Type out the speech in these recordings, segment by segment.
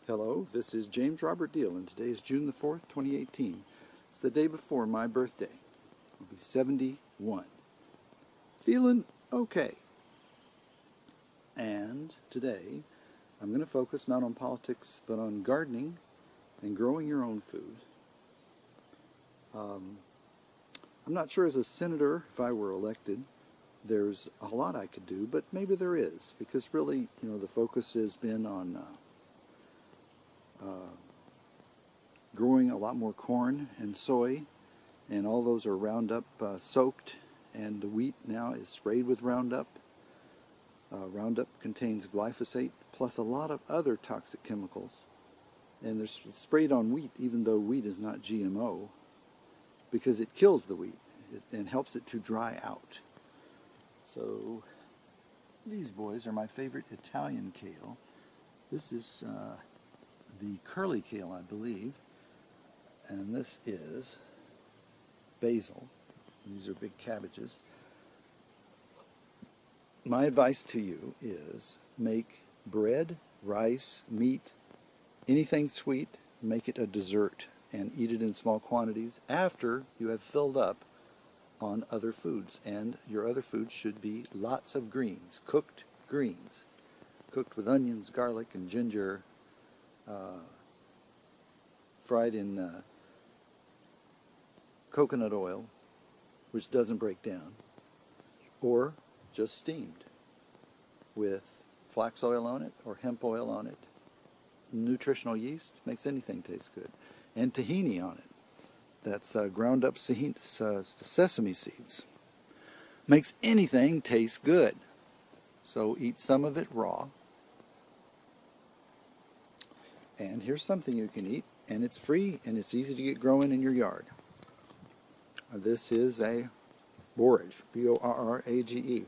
Hello, this is James Robert Deal, and today is June the 4th, 2018. It's the day before my birthday. I'll be 71. Feeling okay. And today, I'm going to focus not on politics, but on gardening and growing your own food. I'm not sure as a senator, if I were elected, there's a lot I could do, but maybe there is, because really, the focus has been on growing a lot more corn and soy, and all those are Roundup soaked, and the wheat now is sprayed with Roundup. Roundup contains glyphosate plus a lot of other toxic chemicals, and it's sprayed on wheat even though wheat is not GMO, because it kills the wheat and helps it to dry out. So these boys are my favorite Italian kale. This is the curly kale, I believe, and this is basil. These are big cabbages. My advice to you is make bread, rice, meat, anything sweet, make it a dessert and eat it in small quantities after you have filled up on other foods. And your other foods should be lots of greens, cooked greens, cooked with onions, garlic, and ginger, fried in coconut oil, which doesn't break down, or just steamed with flax oil on it or hemp oil on it. Nutritional yeast makes anything taste good. And tahini on it. That's ground up sesame seeds. Makes anything taste good. So eat some of it raw. And here's something you can eat, and it's free and it's easy to get growing in your yard. This is a borage, B-O-R-R-A-G-E.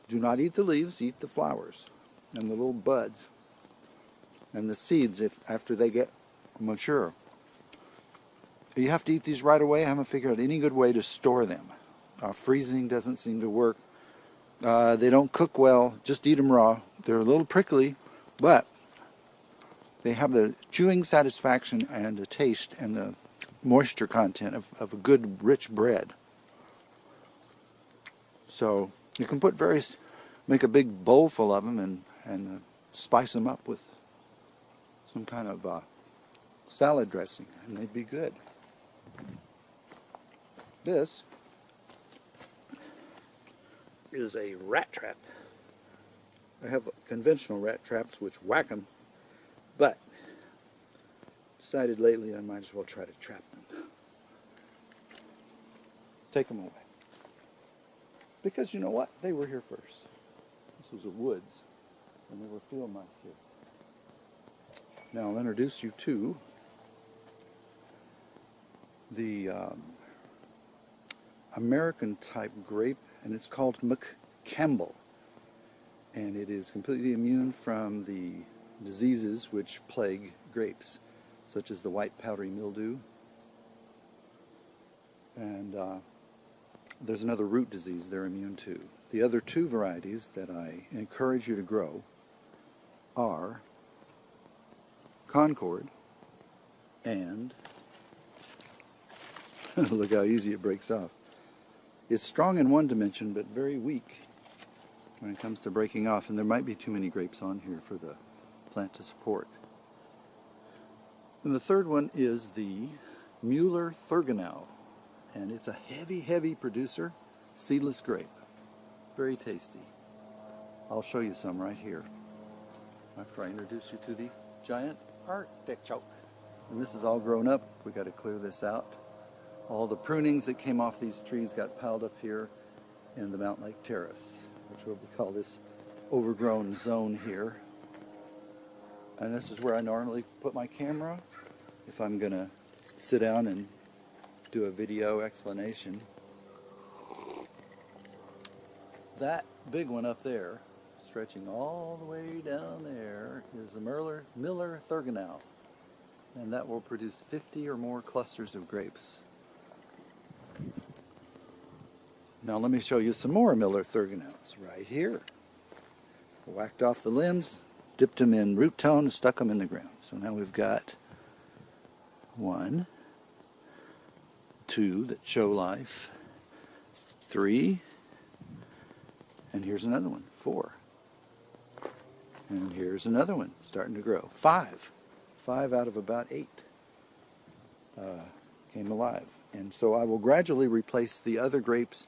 Do not eat the leaves, eat the flowers and the little buds and the seeds after they get mature. You have to eat these right away. I haven't figured out any good way to store them. Freezing doesn't seem to work. They don't cook well. Just eat them raw. They're a little prickly, but they have the chewing satisfaction and the taste and the moisture content of a good, rich bread. So you can put make a big bowl full of them and spice them up with some kind of salad dressing, and they'd be good. This is a rat trap. I have conventional rat traps which whack them, but decided lately I might as well try to trap them. Take them away. Because you know what? They were here first. This was the woods, and there were field mice here. Now I'll introduce you to the American type grape, and it's called McCampbell. And it is completely immune from the diseases which plague grapes, such as the white powdery mildew. And there's another root disease they're immune to. The other two varieties that I encourage you to grow are Concord and look how easy it breaks off. It's strong in one dimension, but very weak when it comes to breaking off, and there might be too many grapes on here for the plant to support. And the third one is the Müller-Thurgau, and it's a heavy producer, seedless grape. Very tasty. I'll show you some right here after I introduce you to the giant artichoke. And this is all grown up. We got to clear this out. All the prunings that came off these trees got piled up here in the Mountain Lake Terrace, which is what we call this overgrown zone here. And this is where I normally put my camera if I'm going to sit down and do a video explanation. That big one up there, stretching all the way down there, is the Müller-Thurgau. And that will produce 50 or more clusters of grapes. Now let me show you some more Müller-Thurgaus right here. Whacked off the limbs, dipped them in root tone, and stuck them in the ground. So now we've got 1, 2 that show life, 3, and here's another one, 4. And here's another one starting to grow, 5. 5 out of about 8 came alive. And so I will gradually replace the other grapes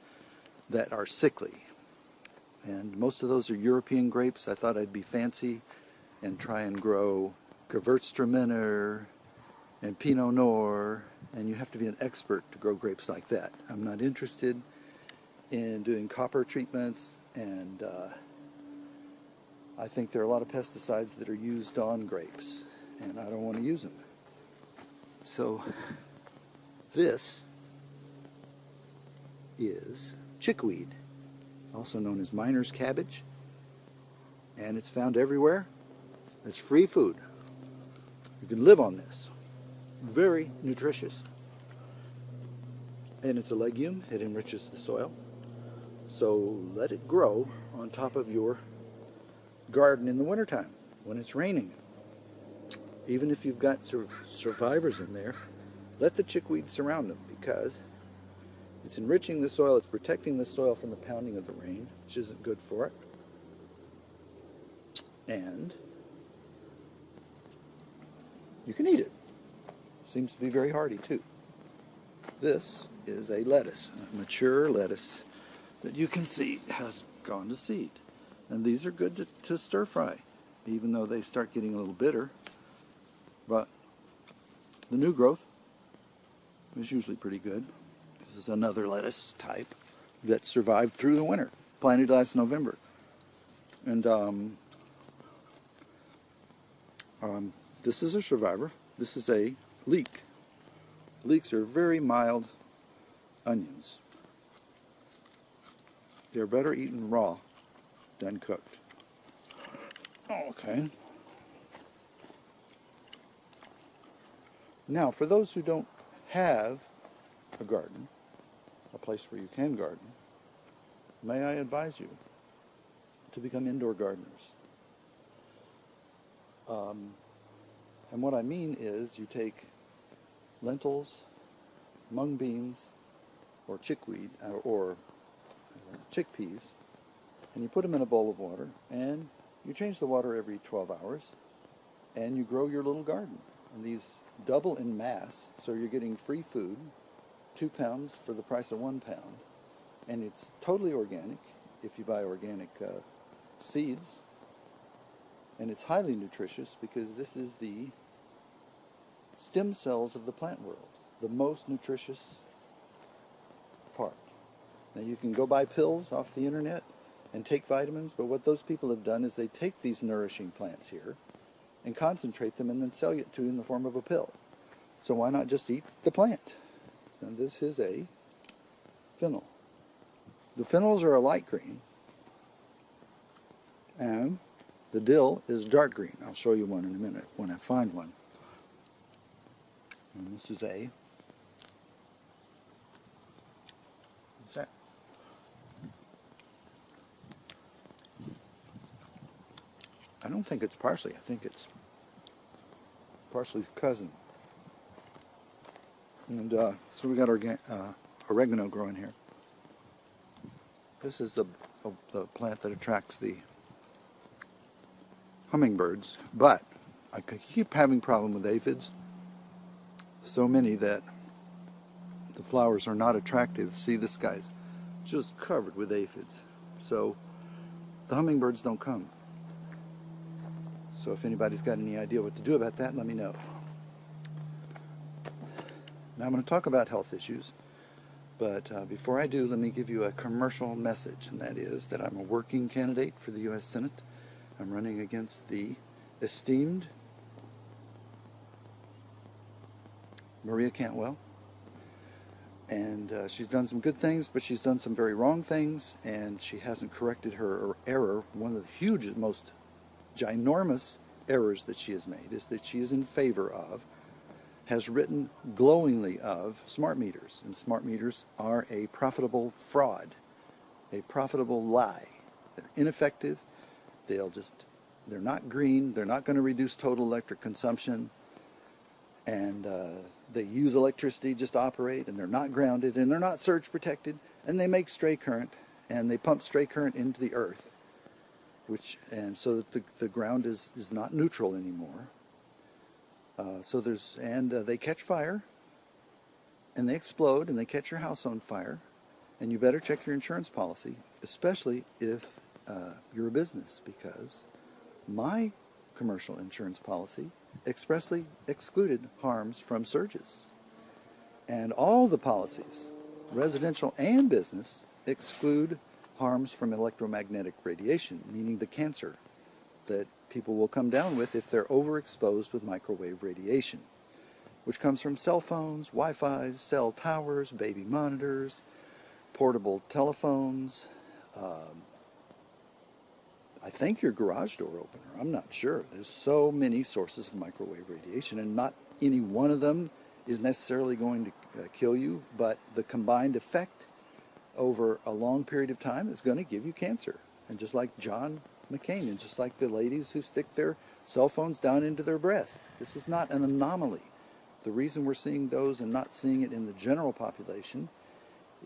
that are sickly. And most of those are European grapes. I thought I'd be fancy and try and grow Gewürztraminer and Pinot Noir, and you have to be an expert to grow grapes like that. I'm not interested in doing copper treatments, and I think there are a lot of pesticides that are used on grapes, and I don't want to use them. So this is chickweed, also known as miner's cabbage, and it's found everywhere. It's free food. You can live on this. Very nutritious. And it's a legume. It enriches the soil. So let it grow on top of your garden in the wintertime when it's raining. Even if you've got survivors in there, let the chickweed surround them, because it's enriching the soil, it's protecting the soil from the pounding of the rain, which isn't good for it. And you can eat it. Seems to be very hardy too. This is a lettuce, a mature lettuce that you can see has gone to seed. And these are good to stir fry, even though they start getting a little bitter. But the new growth is usually pretty good. This is another lettuce type that survived through the winter, planted last November. And this is a survivor. This is a leek. Leeks are very mild onions. They're better eaten raw than cooked. Okay. Now, for those who don't have a garden, a place where you can garden, may I advise you to become indoor gardeners. And what I mean is you take lentils, mung beans, or chickweed, or chickpeas, and you put them in a bowl of water, and you change the water every 12 hours, and you grow your little garden. And these double in mass, so you're getting free food, 2 pounds for the price of 1 pound. And it's totally organic if you buy organic seeds. And it's highly nutritious because this is the stem cells of the plant world, the most nutritious part. Now you can go buy pills off the internet and take vitamins, but what those people have done is they take these nourishing plants here and concentrate them and then sell it to you in the form of a pill. So why not just eat the plant? And this is a fennel. The fennels are a light green, and the dill is dark green. I'll show you one in a minute when I find one. And this is a, what's that? I don't think it's parsley. I think it's parsley's cousin. And so we got oregano growing here. This is the plant that attracts the hummingbirds, but I keep having problem with aphids. So many that the flowers are not attractive. See, this guy's just covered with aphids. So the hummingbirds don't come. So if anybody's got any idea what to do about that, let me know. Now I'm going to talk about health issues, but before I do, let me give you a commercial message, and that is that I'm a working candidate for the U.S. Senate. I'm running against the esteemed Maria Cantwell, and she's done some good things, but she's done some very wrong things, and she hasn't corrected her error. One of the huge, most ginormous errors that she has made is that she is in favor of, has written glowingly of, smart meters. And smart meters are a profitable fraud, a profitable lie. They're ineffective, they're not green, they're not going to reduce total electric consumption, and they use electricity just to operate, and they're not grounded, and they're not surge protected, and they make stray current, and they pump stray current into the earth, and so that the ground is not neutral anymore. They catch fire, and they explode, and they catch your house on fire, and you better check your insurance policy, especially if you're a business, because my commercial insurance policy expressly excluded harms from surges. And all the policies, residential and business, exclude harms from electromagnetic radiation, meaning the cancer that people will come down with if they're overexposed with microwave radiation, which comes from cell phones, Wi-Fi's, cell towers, baby monitors, portable telephones, I think your garage door opener. I'm not sure. There's so many sources of microwave radiation, and not any one of them is necessarily going to kill you, but the combined effect over a long period of time is going to give you cancer. And just like John McCain, and just like the ladies who stick their cell phones down into their breast, this is not an anomaly. The reason we're seeing those and not seeing it in the general population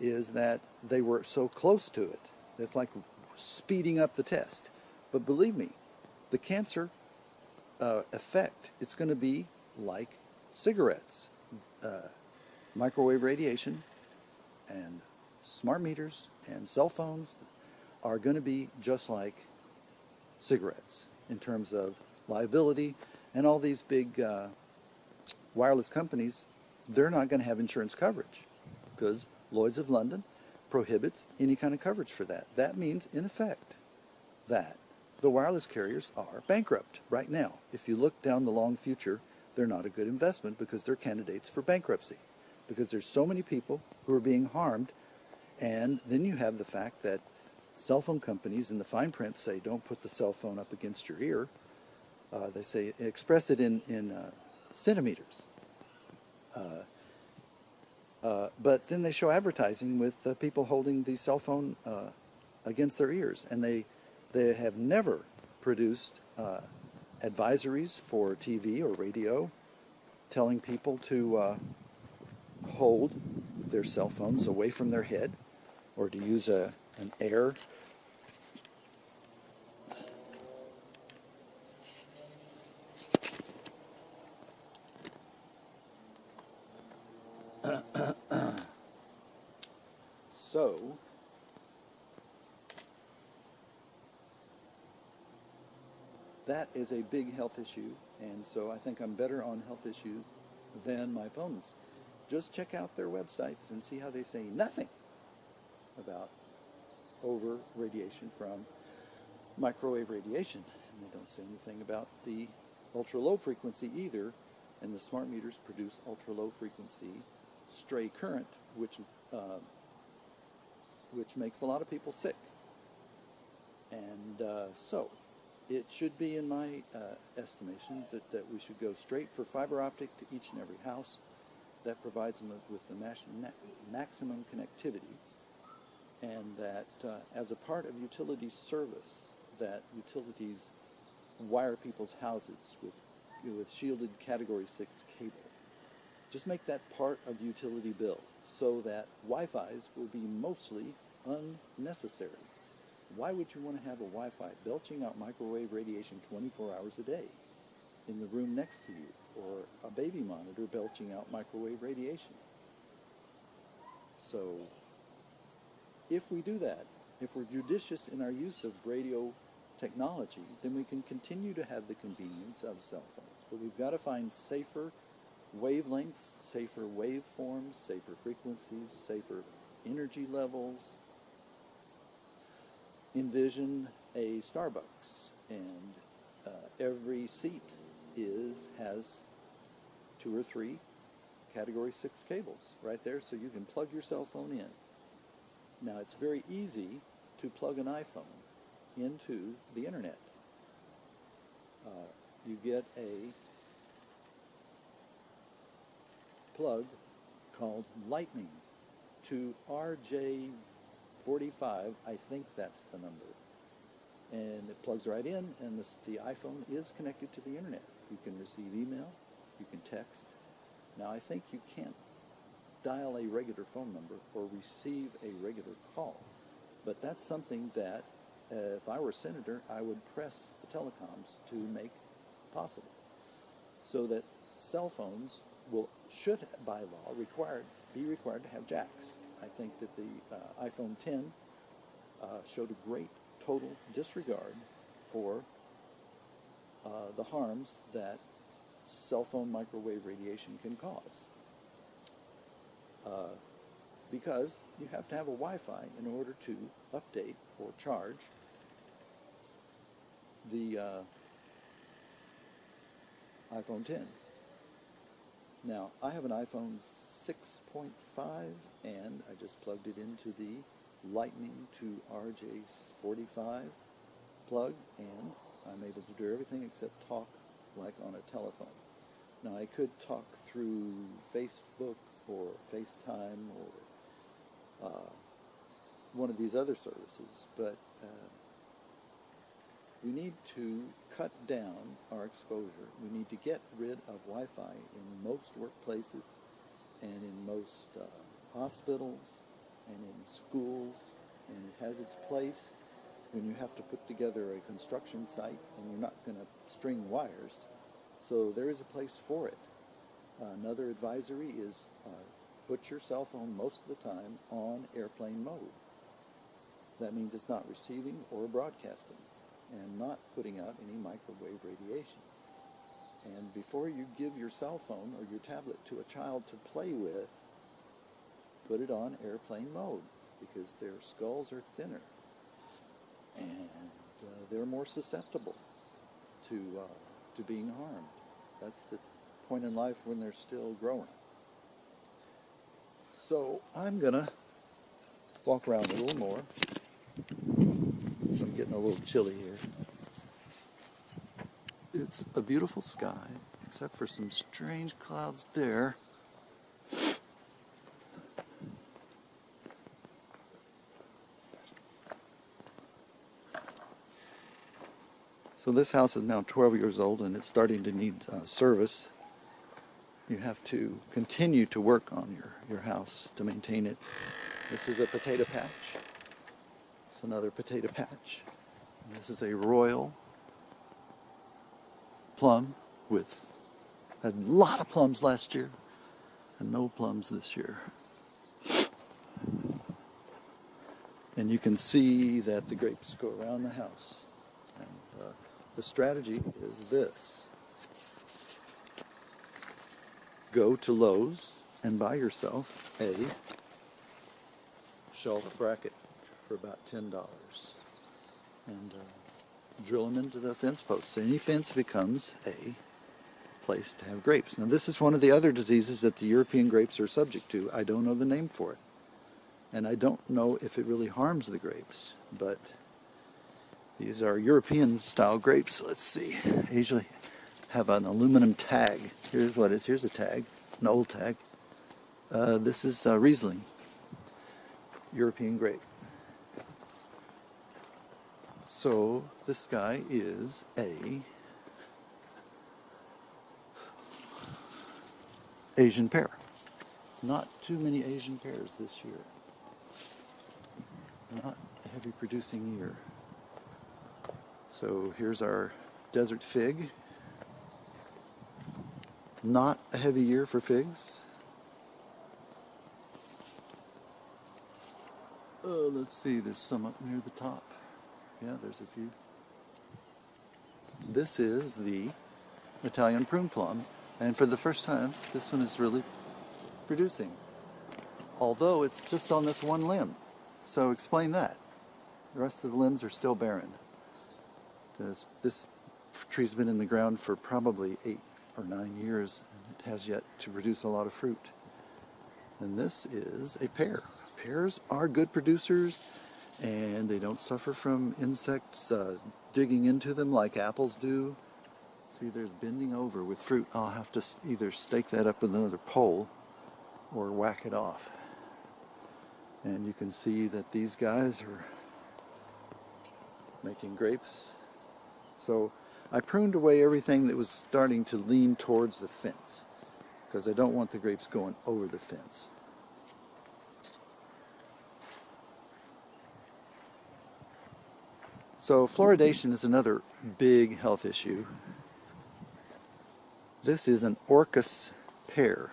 is that they were so close to it. It's like speeding up the test. But believe me, the cancer effect, it's going to be like cigarettes. Microwave radiation and smart meters and cell phones are going to be just like cigarettes in terms of liability. And all these big wireless companies, they're not going to have insurance coverage because Lloyd's of London prohibits any kind of coverage for that. That means, in effect, that the wireless carriers are bankrupt right now. If you look down the long future, they're not a good investment because they're candidates for bankruptcy, because there's so many people who are being harmed. And then you have the fact that cell phone companies in the fine print say don't put the cell phone up against your ear. They say express it in centimeters. But then they show advertising with people holding the cell phone against their ears, and they have never produced advisories for TV or radio telling people to hold their cell phones away from their head, or to use an air. So, that is a big health issue, and so I think I'm better on health issues than my opponents. Just check out their websites and see how they say nothing about over radiation from microwave radiation. And they don't say anything about the ultra low frequency either, and the smart meters produce ultra low frequency stray current, which makes a lot of people sick. And so it should be, in my estimation, that we should go straight for fiber optic to each and every house. That provides them with the maximum connectivity, and that as a part of utility service, that utilities wire people's houses with shielded Category 6 cable. Just make that part of the utility bill so that Wi-Fi's will be mostly unnecessary. Why would you want to have a Wi-Fi belching out microwave radiation 24 hours a day in the room next to you, or a baby monitor belching out microwave radiation? So if we do that, if we're judicious in our use of radio technology, then we can continue to have the convenience of cell phones. But we've got to find safer wavelengths, safer waveforms, safer frequencies, safer energy levels. Envision a Starbucks, and every seat has 2 or 3 Category 6 cables right there, so you can plug your cell phone in. Now, it's very easy to plug an iPhone into the internet. You get a plug called Lightning to RJ45, I think that's the number. and it plugs right in, and the iPhone is connected to the internet. You can receive email, you can text. Now I think you can't dial a regular phone number or receive a regular call, but that's something that if I were a senator, I would press the telecoms to make possible, so that cell phones should by law be required to have jacks. I think that the iPhone 10 showed a great total disregard for the harms that cell phone microwave radiation can cause. Because you have to have a Wi-Fi in order to update or charge the iPhone 10. Now, I have an iPhone 6.5, and I just plugged it into the Lightning to RJ45 plug, and I'm able to do everything except talk like on a telephone. Now, I could talk through Facebook or FaceTime or one of these other services, but we need to cut down our exposure. We need to get rid of Wi-Fi in most workplaces and in most hospitals and in schools, and it has its place when you have to put together a construction site and you're not going to string wires. So there is a place for it. Another advisory is put your cell phone most of the time on airplane mode. That means it's not receiving or broadcasting and not putting out any microwave radiation. And before you give your cell phone or your tablet to a child to play with, put it on airplane mode, because their skulls are thinner and they're more susceptible to being harmed. That's the point in life when they're still growing. So I'm gonna walk around a little more. I'm getting a little chilly here. It's a beautiful sky, except for some strange clouds there. So this house is now 12 years old, and it's starting to need service. You have to continue to work on your house to maintain it. This is a potato patch. It's another potato patch. And this is a royal plum had a lot of plums last year and no plums this year. And you can see that the grapes go around the house. And the strategy is this. Go to Lowe's and buy yourself a shelf bracket for about $10 and drill them into the fence posts. Any fence becomes a place to have grapes. Now, this is one of the other diseases that the European grapes are subject to. I don't know the name for it, and I don't know if it really harms the grapes, but these are European style grapes. Let's see. They usually have an aluminum tag. Here's what it is. Here's a tag, an old tag. This is Riesling, European grape. So this guy is a Asian pear. Not too many Asian pears this year. Not a heavy producing year. So here's our desert fig. Not a heavy year for figs. Let's see, there's some up near the top. Yeah, there's a few. This is the Italian prune plum, and for the first time, this one is really producing. Although it's just on this one limb. So explain that. The rest of the limbs are still barren. This tree's been in the ground for probably 8 or 9 years, and it has yet to produce a lot of fruit. And this is a pear. Pears are good producers, and they don't suffer from insects digging into them like apples do. See, there's bending over with fruit. I'll have to either stake that up with another pole or whack it off. And you can see that these guys are making grapes. So I pruned away everything that was starting to lean towards the fence because I don't want the grapes going over the fence. So fluoridation is another big health issue. This is an Orchis pear,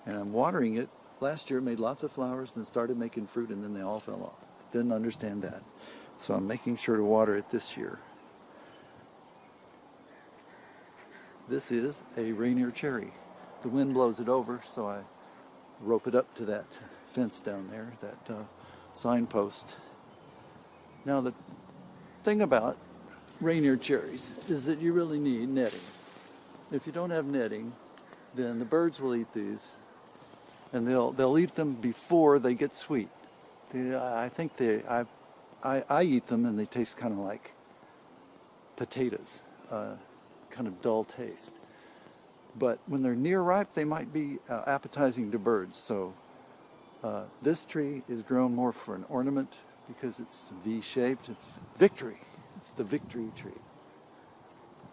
and I'm watering it. Last year it made lots of flowers and then started making fruit, and then they all fell off. Didn't understand that. So I'm making sure to water it this year. This is a Rainier cherry. The wind blows it over, so I rope it up to that fence down there, that signpost. Now the thing about Rainier cherries is that you really need netting. If you don't have netting, then the birds will eat these, and they'll eat them before they get sweet. I eat them and they taste kind of like potatoes, kind of dull taste. But when they're near ripe, they might be appetizing to birds. So this tree is grown more for an ornament because it's V-shaped. It's Victory. It's the Victory tree.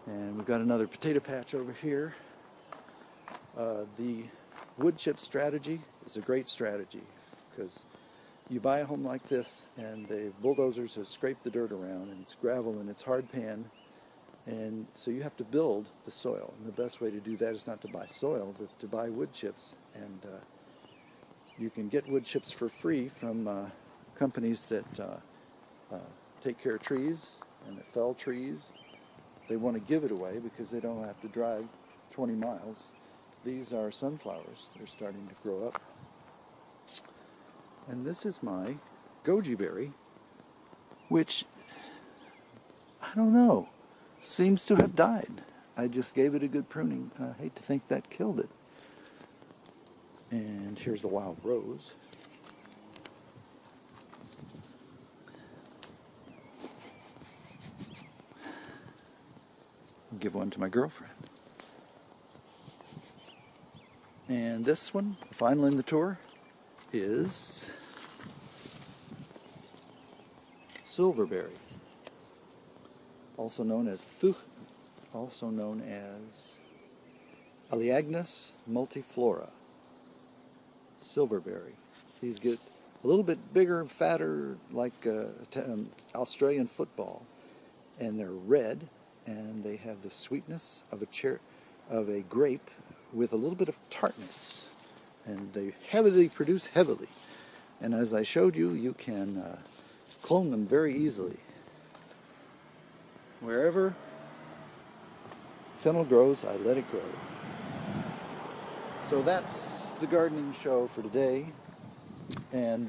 And we've got another potato patch over here. The wood chip strategy is a great strategy because you buy a home like this and the bulldozers have scraped the dirt around and it's gravel and it's hard pan, and so you have to build the soil, and the best way to do that is not to buy soil but to buy wood chips. And you can get wood chips for free from companies that take care of trees and that fell trees. They want to give it away because they don't have to drive 20 miles. These are sunflowers. They're starting to grow up. And this is my goji berry, which, I don't know, seems to have died. I just gave it a good pruning. I hate to think that killed it. And here's the wild rose. I'll give one to my girlfriend. And this one, the final in the tour, is silverberry, also known as Elaeagnus multiflora. Silverberry. These get a little bit bigger and fatter, like Australian football, and they're red, and they have the sweetness of a grape with a little bit of tartness, and they produce heavily. And as I showed you, you can clone them very easily. Wherever fennel grows, I let it grow. So that's the gardening show for today, and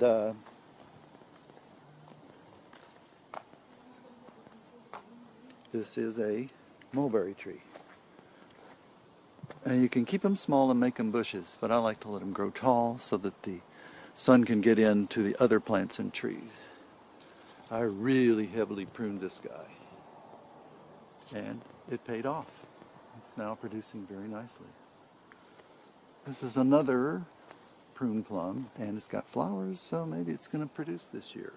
this is a mulberry tree. And you can keep them small and make them bushes, but I like to let them grow tall so that the sun can get into the other plants and trees. I really heavily pruned this guy, and it paid off. It's now producing very nicely. This is another prune plum, and it's got flowers, so maybe it's going to produce this year.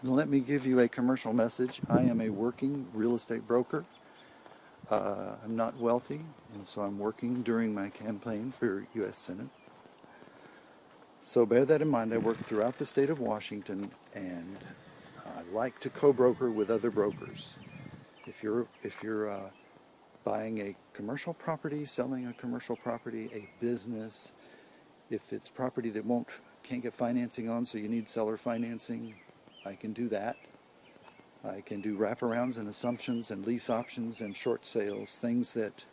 Let me give you a commercial message. I am a working real estate broker. I'm not wealthy, and so I'm working during my campaign for U.S. Senate. So bear that in mind. I work throughout the state of Washington, and I like to co-broker with other brokers. If you're buying a commercial property, selling a commercial property, a business, if it's property that can't get financing on, so you need seller financing, I can do that. I can do wraparounds and assumptions and lease options and short sales, things that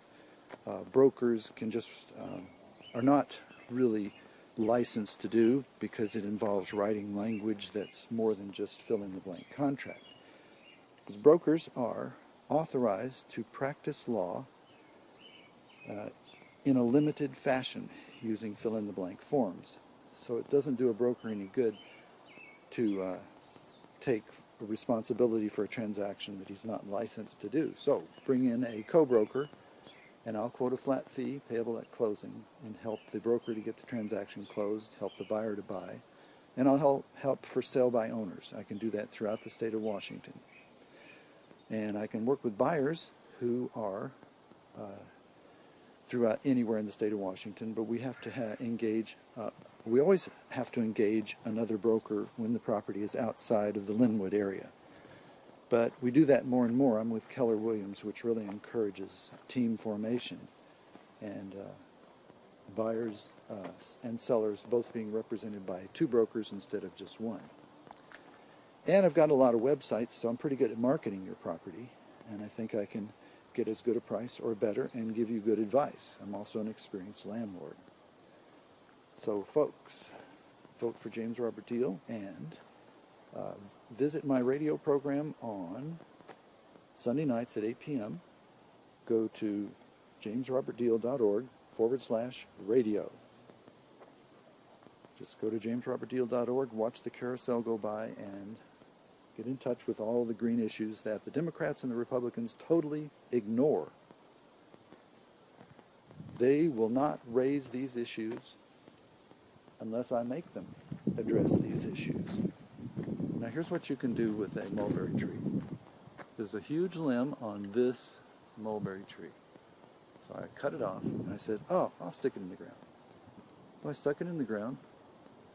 brokers can just are not really licensed to do because it involves writing language that's more than just fill in the blank contract. Because brokers are authorized to practice law in a limited fashion using fill in the blank forms. So it doesn't do a broker any good to take responsibility for a transaction that he's not licensed to do. So bring in a co-broker, and I'll quote a flat fee payable at closing and help the broker to get the transaction closed, help the buyer to buy, and I'll help for sale by owners. I can do that throughout the state of Washington. And I can work with buyers who are throughout anywhere in the state of Washington, but we have to engage, we always have to engage another broker when the property is outside of the Linwood area. But we do that more and more. I'm with Keller Williams, which really encourages team formation and buyers and sellers both being represented by two brokers instead of just one. And I've got a lot of websites, so I'm pretty good at marketing your property, and I think I can get as good a price or better and give you good advice. I'm also an experienced landlord. So folks, vote for James Robert Deal and visit my radio program on Sunday nights at 8 p.m. Go to jamesrobertdeal.org/radio. Just go to jamesrobertdeal.org, watch the carousel go by, and get in touch with all the green issues that the Democrats and the Republicans totally ignore. They will not raise these issues unless I make them address these issues. Now here's what you can do with a mulberry tree. There's a huge limb on this mulberry tree. So I cut it off and I said, oh, I'll stick it in the ground. Well, I stuck it in the ground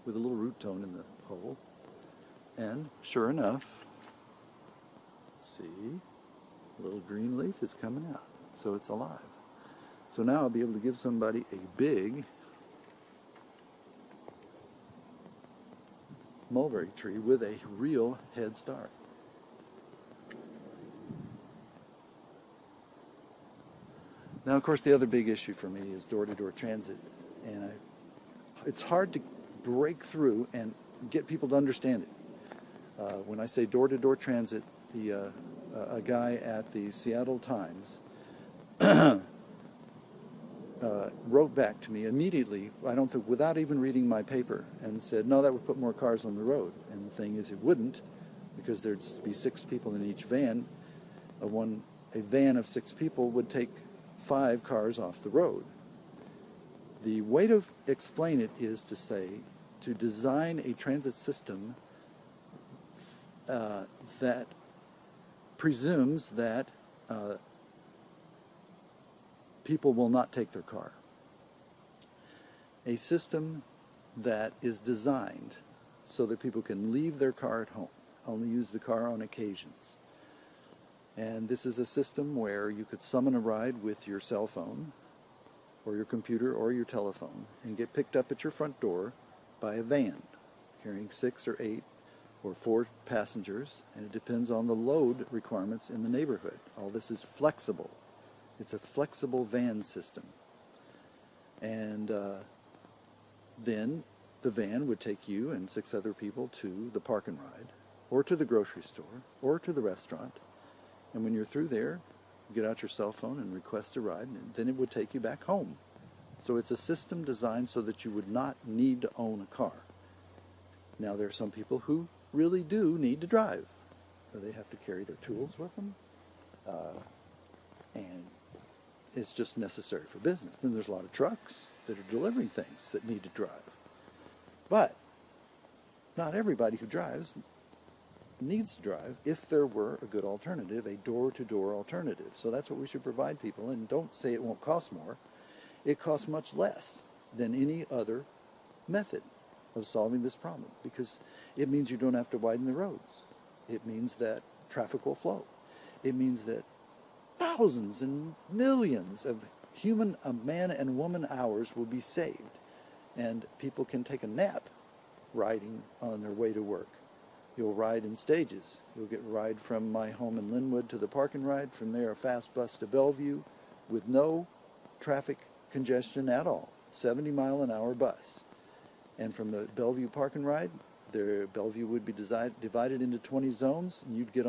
with a little root tone in the hole. And sure enough, see, a little green leaf is coming out. So it's alive. So now I'll be able to give somebody a big mulberry tree with a real head start. Now, of course, the other big issue for me is door-to-door transit. And it's hard to break through and get people to understand it. When I say door-to-door transit, a guy at the Seattle Times wrote back to me immediately, without even reading my paper, and said, no, that would put more cars on the road. And the thing is, it wouldn't, because there'd be 6 people in each van. A van of 6 people would take 5 cars off the road. The way to explain it is to say, to design a transit system that presumes that people will not take their car. A system that is designed so that people can leave their car at home, only use the car on occasions. And this is a system where you could summon a ride with your cell phone or your computer or your telephone and get picked up at your front door by a van carrying 6 or 8 or 4 passengers, and it depends on the load requirements in the neighborhood. All this is flexible. It's a flexible van system. And then the van would take you and 6 other people to the park and ride, or to the grocery store, or to the restaurant. And when you're through there, you get out your cell phone and request a ride, and then it would take you back home. So it's a system designed so that you would not need to own a car. Now, there are some people who really do need to drive. They have to carry their tools with them, and it's just necessary for business. Then there's a lot of trucks that are delivering things that need to drive. But not everybody who drives needs to drive if there were a good alternative, a door-to-door alternative. So that's what we should provide people. And don't say it won't cost more. It costs much less than any other method of solving this problem, because it means you don't have to widen the roads. It means that traffic will flow. It means that thousands and millions of human man and woman hours will be saved, and people can take a nap riding on their way to work. You'll ride in stages. You'll get a ride from my home in Linwood to the park and ride, from there a fast bus to Bellevue with no traffic congestion at all, 70-mile-an-hour bus. And from the Bellevue Park and Ride, Bellevue would be divided into 20 zones. You'd get on